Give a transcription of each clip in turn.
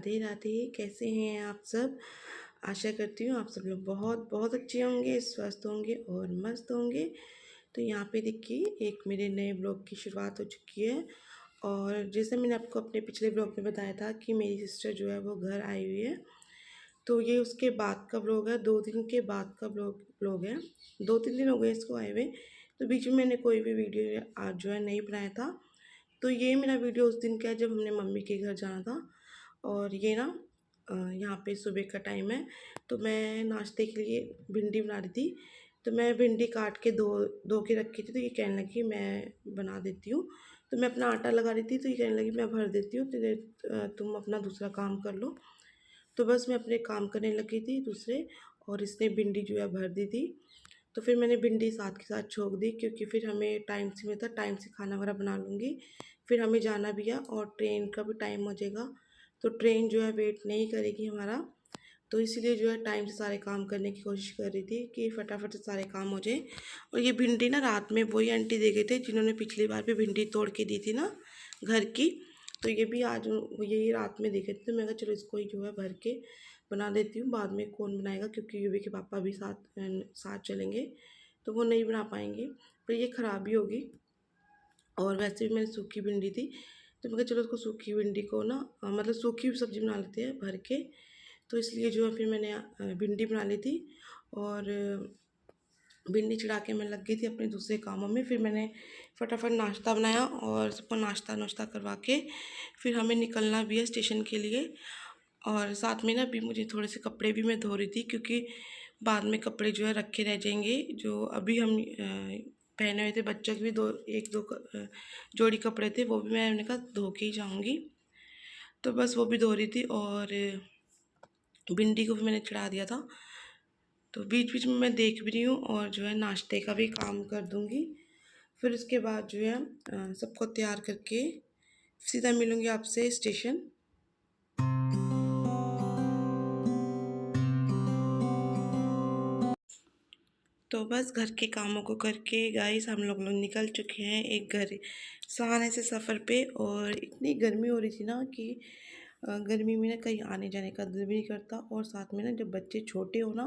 राधे राधे। कैसे हैं आप सब? आशा करती हूँ आप सब लोग बहुत बहुत अच्छे होंगे, स्वस्थ होंगे और मस्त होंगे। तो यहाँ पे देखिए एक मेरे नए ब्लॉग की शुरुआत हो चुकी है। और जैसे मैंने आपको अपने पिछले ब्लॉग में बताया था कि मेरी सिस्टर जो है वो घर आई हुई है, तो ये उसके बाद का ब्लॉग है, 2 दिन के बाद का ब्लॉग है। 2-3 दिन हो गए इसको आए हुए, तो बीच में मैंने कोई भी वीडियो आज जो है नहीं बनाया था। तो ये मेरा वीडियो उस दिन का है जब हमने मम्मी के घर जाना था। और ये ना यहाँ पे सुबह का टाइम है, तो मैं नाश्ते के लिए भिंडी बना रही थी। तो मैं भिंडी काट के धो धो के रखी थी, तो ये कहने लगी मैं बना देती हूँ। तो मैं अपना आटा लगा रही थी, तो ये कहने लगी मैं भर देती हूँ, तुम अपना दूसरा काम कर लो। तो बस मैं अपने काम करने लगी थी दूसरे, और इसने भिंडी जो है भर दी थी। तो फिर मैंने भिंडी साथ के साथ छोड़ दी, क्योंकि फिर हमें टाइम से मिलता, टाइम से खाना वगैरह बना लूँगी। फिर हमें जाना भी है और ट्रेन का भी टाइम हो जाएगा, तो ट्रेन जो है वेट नहीं करेगी हमारा। तो इसीलिए जो है टाइम से सारे काम करने की कोशिश कर रही थी कि फटाफट से सारे काम हो जाए। और ये भिंडी ना रात में वही आंटी दे गए थे जिन्होंने पिछली बार भी भिंडी तोड़ के दी थी ना घर की। तो ये भी आज यही रात में देखे थे, तो मैं कहा चलो इसको ही जो है भर के बना देती हूँ। बाद में कौन बनाएगा, क्योंकि यूवी के पापा भी साथ चलेंगे, तो वो नहीं बना पाएंगे, पर ये ख़राब भी होगी। और वैसे भी मैंने सूखी भिंडी थी, तो मैं कहा चलो उसको सूखी भिंडी को ना मतलब सूखी सब्ज़ी बना लेते हैं भर के। तो इसलिए जो है फिर मैंने भिंडी बना ली थी। और भिंडी चढ़ा के मैं लग गई थी अपने दूसरे कामों में। फिर मैंने फटाफट नाश्ता बनाया और सबको नाश्ता करवा के फिर हमें निकलना भी है स्टेशन के लिए। और साथ में ना अभी मुझे थोड़े से कपड़े भी मैं धो रही थी, क्योंकि बाद में कपड़े जो है रखे रह जाएंगे। जो अभी हम पहने हुए थे बच्चों के भी एक दो जोड़ी कपड़े थे, वो भी मैंने कहा धो के ही जाऊँगी। तो बस वो भी धो रही थी, और भिंडी को भी मैंने चढ़ा दिया था। तो बीच बीच में मैं देख भी रही हूँ, और जो है नाश्ते का भी काम कर दूँगी। फिर उसके बाद जो है सबको तैयार करके सीधा मिलूँगी आपसे स्टेशन। तो बस घर के कामों को करके गाइस हम लोग निकल चुके हैं एक घर सहाने से सफ़र पे। और इतनी गर्मी हो रही थी ना कि गर्मी में ना कहीं आने जाने का दिल भी नहीं करता। और साथ में ना जब बच्चे छोटे हो ना,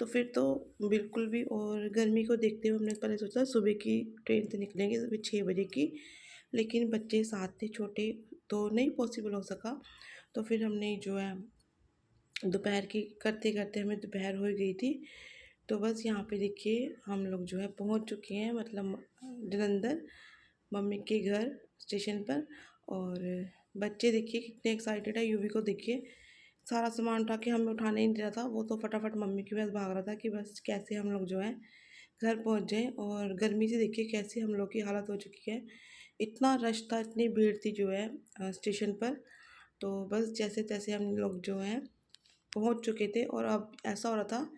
तो फिर तो बिल्कुल भी। और गर्मी को देखते हुए हमने पहले सोचा सुबह की ट्रेन से निकलेंगे, सुबह 6 बजे की, लेकिन बच्चे साथ थे छोटे, तो नहीं पॉसिबल हो सका। तो फिर हमने जो है दोपहर की करते करते हमें दोपहर हो गई थी। तो बस यहाँ पे देखिए हम लोग जो है पहुँच चुके हैं, मतलब जलंधर मम्मी के घर स्टेशन पर। और बच्चे देखिए कितने एक्साइटेड है। यूवी को देखिए सारा सामान उठा के हमें उठाने ही नहीं दे रहा था, वो तो फटाफट मम्मी के पास भाग रहा था कि बस कैसे हम लोग जो है घर पहुँच जाएँ। और गर्मी से देखिए कैसी हम लोग की हालत हो चुकी है। इतना रश था, इतनी भीड़ थी जो है स्टेशन पर। तो बस जैसे तैसे हम लोग जो है पहुँच चुके थे। और अब ऐसा हो रहा था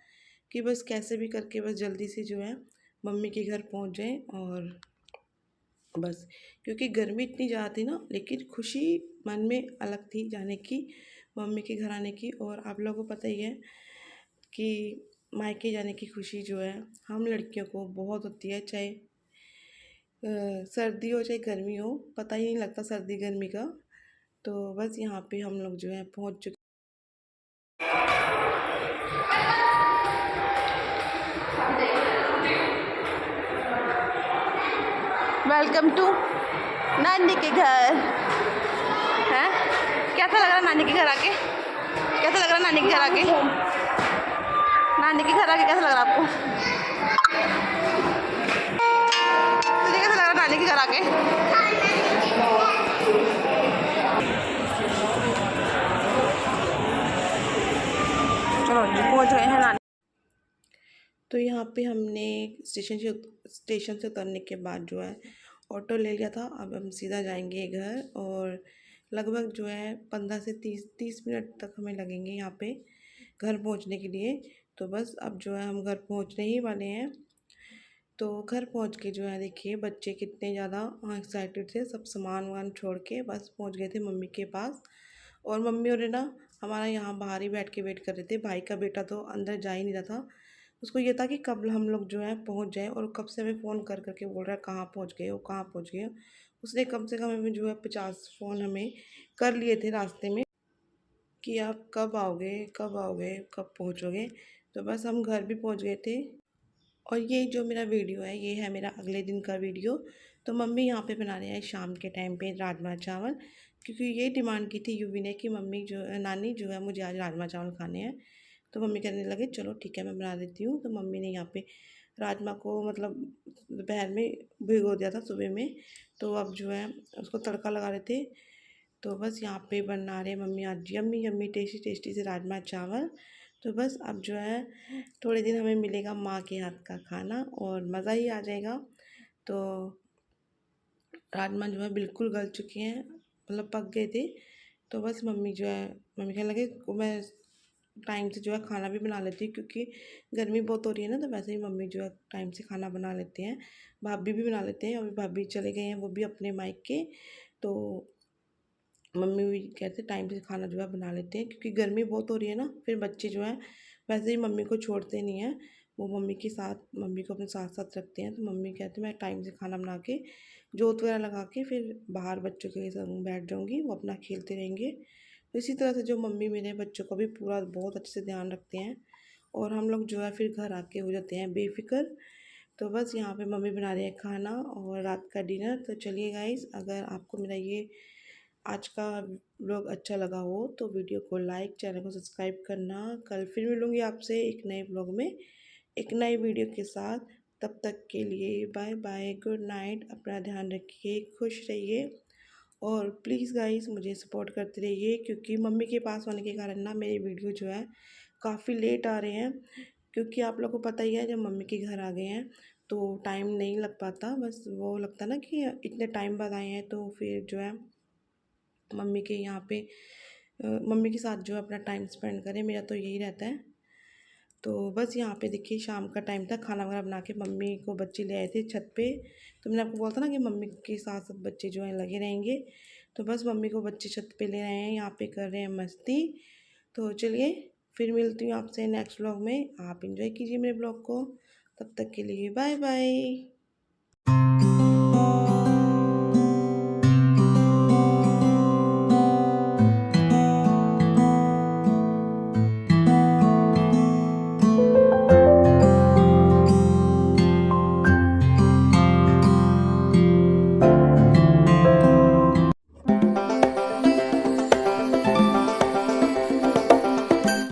कि बस कैसे भी करके बस जल्दी से जो है मम्मी के घर पहुंच जाएं। और बस क्योंकि गर्मी इतनी ज़्यादा थी ना, लेकिन खुशी मन में अलग थी जाने की, मम्मी के घर आने की। और आप लोगों को पता ही है कि मायके जाने की खुशी जो है हम लड़कियों को बहुत होती है, चाहे सर्दी हो चाहे गर्मी हो, पता ही नहीं लगता सर्दी गर्मी का। तो बस यहाँ पे हम लोग जो है पहुँच चुके। वेलकम टू नानी के घर। हैं कैसा लग रहा नानी के घर आके? कैसा लग रहा नानी के घर आके? नानी के घर आके कैसा लग रहा आपको? तुझे कैसा लग रहा नानी के घर आके? चलो पहुंच गए हैं नानी। तो यहाँ पे हमने स्टेशन से उतरने के बाद जो है ऑटो ले लिया था। अब हम सीधा जाएंगे घर, और लगभग जो है 15 से 30 मिनट तक हमें लगेंगे यहाँ पे घर पहुँचने के लिए। तो बस अब जो है हम घर पहुँचने ही वाले हैं। तो घर पहुँच के जो है देखिए बच्चे कितने ज़्यादा एक्साइटेड थे, सब सामान वामान छोड़ के बस पहुँच गए थे मम्मी के पास। और मम्मी और ना हमारा यहाँ बाहर ही बैठ के वेट कर रहे थे। भाई का बेटा तो अंदर जा ही नहीं रहा था, उसको ये था कि कब हम लोग जो है पहुंच जाए। और कब से हमें फ़ोन कर करके बोल रहा है कहाँ पहुंच गए हो, कहाँ पहुंच गए हो। उसने कम से कम हमें जो है 50 फ़ोन हमें कर लिए थे रास्ते में। कि आप कब आओगे, कब पहुँचोगे। तो बस हम घर भी पहुँच गए थे। और ये जो मेरा वीडियो है, ये है मेरा अगले दिन का वीडियो। तो मम्मी यहाँ पे बना रहे हैं शाम के टाइम पे राजमा चावल, क्योंकि ये डिमांड की थी युवी ने कि मम्मी जो नानी जो है मुझे आज राजमा चावल खाने हैं। तो मम्मी कहने लगे चलो ठीक है मैं बना देती हूँ। तो मम्मी ने यहाँ पे राजमा को मतलब दोपहर में भिगो दिया था सुबह में। तो अब जो है उसको तड़का लगा रहे थे। तो बस यहाँ पे बना रहे मम्मी आज यम्मी यम्मी टेस्टी टेस्टी से राजमा चावल। तो बस अब जो है थोड़े दिन हमें मिलेगा माँ के हाथ का खाना और मज़ा ही आ जाएगा। तो राजमा जो है बिल्कुल गल चुके हैं, मतलब पक गए थे। तो बस मम्मी जो है, मम्मी कहने लगे मैं टाइम से जो है खाना भी बना लेती हूँ, क्योंकि गर्मी बहुत हो रही है ना। तो वैसे ही मम्मी जो है टाइम से खाना बना लेते हैं। भाभी भी बना लेते हैं, अभी भाभी चले गए हैं वो भी अपने मायके। तो मम्मी भी कहते टाइम से खाना जो है बना लेते हैं, क्योंकि गर्मी बहुत हो रही है ना। फिर बच्चे जो हैं वैसे ही मम्मी को छोड़ते नहीं हैं, वो मम्मी के साथ, मम्मी को अपने साथ साथ रखते हैं। तो मम्मी कहते मैं टाइम से खाना बना के जोत वगैरह लगा के फिर बाहर बच्चों के संग बैठ जाऊँगी, वो अपना खेलते रहेंगे। तो इसी तरह से जो मम्मी मेरे बच्चों का भी पूरा बहुत अच्छे से ध्यान रखते हैं। और हम लोग जो है फिर घर आके हो जाते हैं बेफिक्र। तो बस यहाँ पे मम्मी बना रही है खाना और रात का डिनर। तो चलिए गाइस, अगर आपको मेरा ये आज का व्लॉग अच्छा लगा हो तो वीडियो को लाइक, चैनल को सब्सक्राइब करना। कल फिर मिलूँगी आपसे एक नए व्लॉग में, एक नई वीडियो के साथ। तब तक के लिए बाय बाय, गुड नाइट, अपना ध्यान रखिए, खुश रहिए। और प्लीज़ गाइस मुझे सपोर्ट करते रहिए, क्योंकि मम्मी के पास होने के कारण ना मेरे वीडियो जो है काफ़ी लेट आ रहे हैं। क्योंकि आप लोगों को पता ही है, जब मम्मी के घर आ गए हैं तो टाइम नहीं लग पाता। बस वो लगता ना कि इतने टाइम बाद आए हैं, तो फिर जो है मम्मी के यहाँ पे मम्मी के साथ जो है अपना टाइम स्पेंड करें, मेरा तो यही रहता है। तो बस यहाँ पे देखिए शाम का टाइम था, खाना वगैरह बना के मम्मी को बच्चे ले आए थे छत पे। तो मैंने आपको बोला था ना कि मम्मी के साथ सब बच्चे जो हैं लगे रहेंगे। तो बस मम्मी को बच्चे छत पे ले आए हैं, यहाँ पे कर रहे हैं मस्ती। तो चलिए फिर मिलती हूँ आपसे नेक्स्ट व्लॉग में। आप इंजॉय कीजिए मेरे ब्लॉग को। तब तक के लिए बाय बाय।